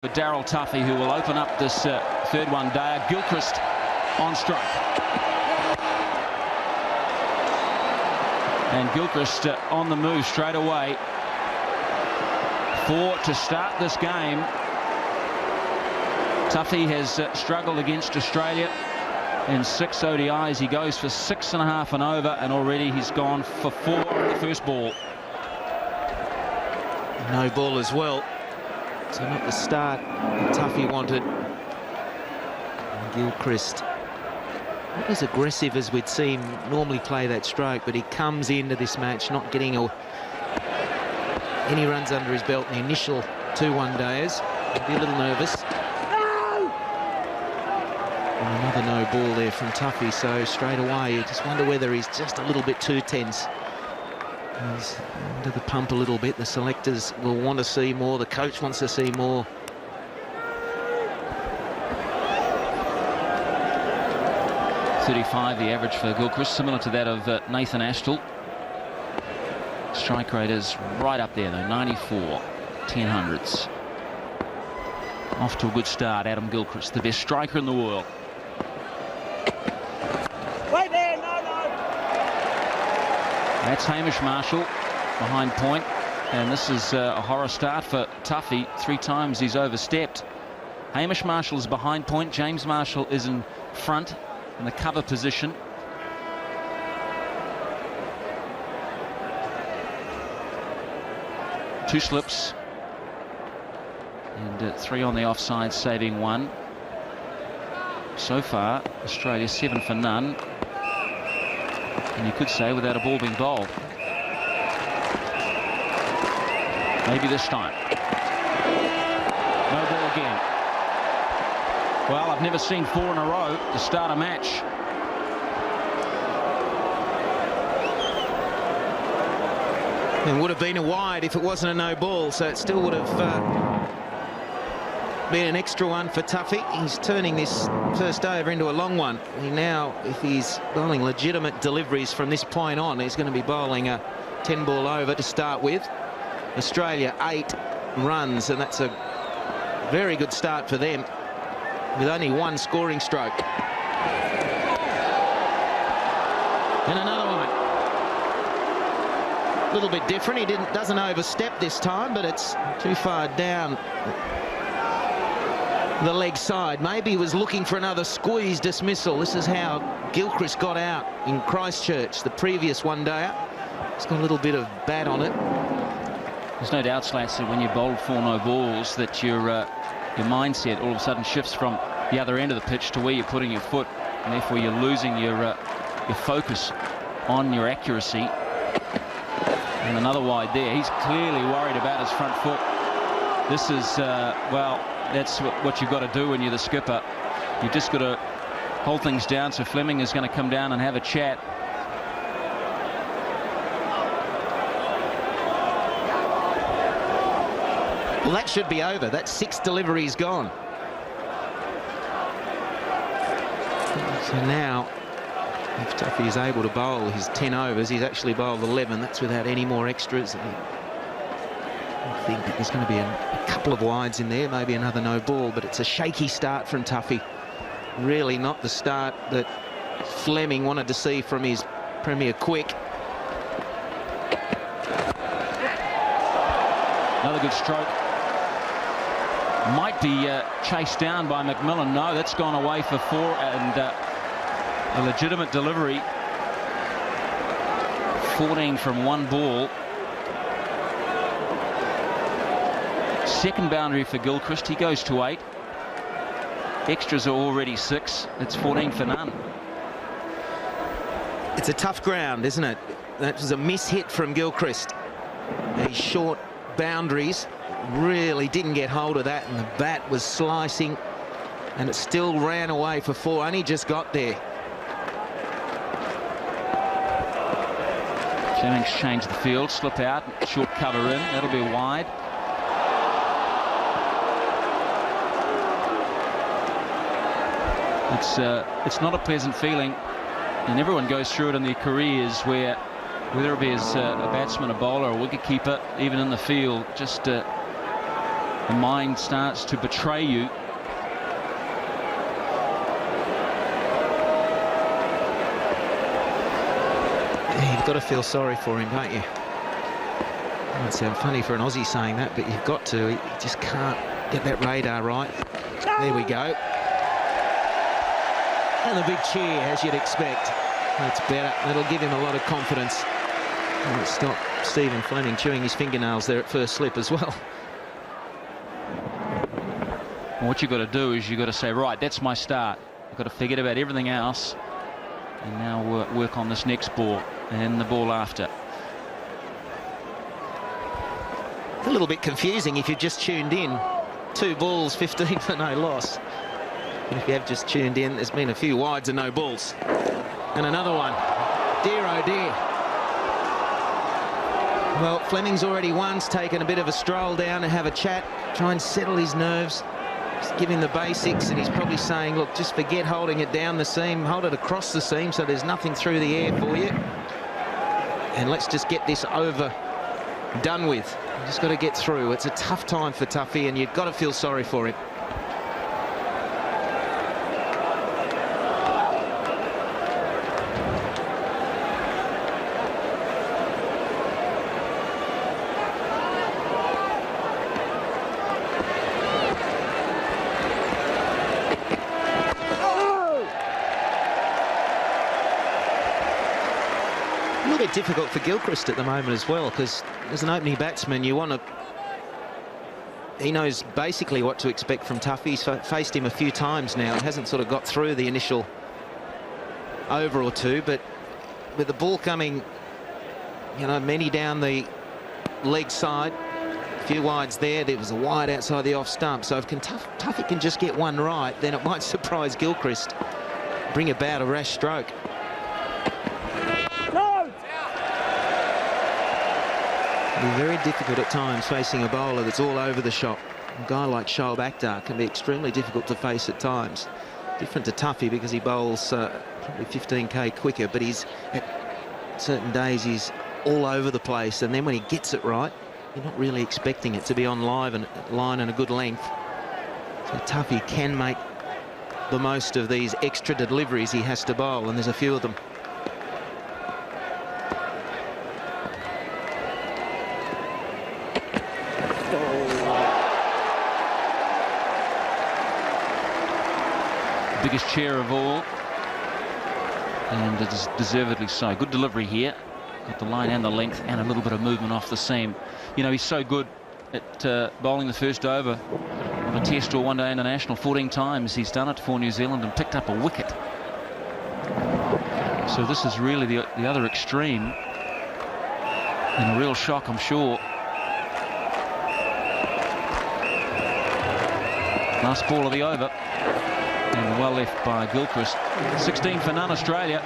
For Daryl Tuffy, who will open up this third one-dayer. Gilchrist on strike. And Gilchrist on the move straight away. 4 to start this game. Tuffy has struggled against Australia in 6 ODIs. He goes for 6.5 and over, and already he's gone for 4 on the first ball. No ball as well. So not the start Tuffy wanted. And Gilchrist, not as aggressive as we'd see him normally play that stroke, but he comes into this match not getting any runs under his belt in the initial 2 one-dayers. He'll be a little nervous. And another no ball there from Tuffy, so straight away you just wonder whether he's just a little bit too tense. He's under the pump a little bit. The selectors will want to see more. The coach wants to see more. .35 the average for Gilchrist, similar to that of Nathan Astle. Strike rate is right up there though, 94, 10 hundredths. Off to a good start, Adam Gilchrist, the best striker in the world. Wait there, no. That's Hamish Marshall behind point, and this is a horror start for Tuffy. 3 times he's overstepped. Hamish Marshall is behind point, James Marshall is in front in the cover position. Two slips and 3 on the offside, saving 1. So far Australia 7 for none, and you could say without a ball being bowled. Maybe this time. No ball again. Well, I've never seen 4 in a row to start a match. It would have been a wide if it wasn't a no ball, so it still would have been an extra one for Tuffy. He's turning this first over into a long one. He now, if he's bowling legitimate deliveries from this point on, he's going to be bowling a 10-ball over to start with. Australia 8 runs, and that's a very good start for them, with only 1 scoring stroke. And another one. A little bit different. He doesn't overstep this time, but it's too far down the leg side. Maybe he was looking for another squeeze dismissal. This is how Gilchrist got out in Christchurch, the previous one-dayer. He's got a little bit of bat on it. There's no doubt, Slats, that when you bowl 4 no balls, that your mindset all of a sudden shifts from the other end of the pitch to where you're putting your foot, and therefore you're losing your focus on your accuracy. And another wide there. He's clearly worried about his front foot. This is, well, that's what you've got to do when you're the skipper. You've just got to hold things down, so Fleming is going to come down and have a chat. Well, that should be over. That's 6 deliveries gone. So now, if Tuffy is able to bowl his 10 overs, he's actually bowled 11. That's without any more extras. I think that there's going to be a couple of wides in there, maybe another no ball, but it's a shaky start from Tuffy. Really not the start that Fleming wanted to see from his Premier quick. Another good stroke. Might be chased down by McMillan. No, that's gone away for 4, and a legitimate delivery. 14 from 1 ball. Second boundary for Gilchrist. He goes to 8. Extras are already 6. It's 14 for none. It's a tough ground, isn't it? That was a miss-hit from Gilchrist. These short boundaries really didn't get hold of that, and the bat was slicing, and it still ran away for 4. Only just got there. Fleming's changed the field. Slip out. Short cover in. That'll be wide. It's not a pleasant feeling, and everyone goes through it in their careers where whether it be as a batsman, a bowler, or a wicketkeeper, even in the field, just the mind starts to betray you. Yeah, you've got to feel sorry for him, don't you? It might sound funny for an Aussie saying that, but you've got to. He just can't get that radar right. There we go. And a big cheer, as you'd expect. That's better. That'll give him a lot of confidence. And it's not Stephen Fleming chewing his fingernails there at first slip as well. What you've got to do is you've got to say, right, that's my start. I've got to forget about everything else and now work on this next ball and the ball after. A little bit confusing if you've just tuned in. 2 balls, 15 for no loss. And if you have just tuned in, there's been a few wides and no balls. And another one. Dear, oh dear. Well, Fleming's already once taken a bit of a stroll down to have a chat, try and settle his nerves, just give him the basics, and he's probably saying, look, just forget holding it down the seam, hold it across the seam so there's nothing through the air for you. And let's just get this over, done with. You've just got to get through. It's a tough time for Tuffy, and you've got to feel sorry for him. A little bit difficult for Gilchrist at the moment as well, because as an opening batsman you want to... He knows basically what to expect from Tuffy. He's faced him a few times now. It hasn't sort of got through the initial over or two, but with the ball coming, you know, many down the leg side, a few wides there. There was a wide outside the off stump, so if Tuffy can just get one right, then it might surprise Gilchrist, bring about a rash stroke. It'll be very difficult at times facing a bowler that's all over the shop. A guy like Shoaib Akhtar can be extremely difficult to face at times. Different to Tuffy because he bowls probably 15k quicker, but he's at certain days he's all over the place, and then when he gets it right, you're not really expecting it to be on line and a good length. So Tuffy can make the most of these extra deliveries he has to bowl, and there's a few of them. Biggest chair of all, and it is deservedly so. Good delivery here, got the line and the length and a little bit of movement off the seam. You know, he's so good at bowling the first over of a test or one-day international. 14 times he's done it for New Zealand and picked up a wicket. So this is really the other extreme, and a real shock, I'm sure. Last ball of the over. And well left by Gilchrist. 16 for none, Australia.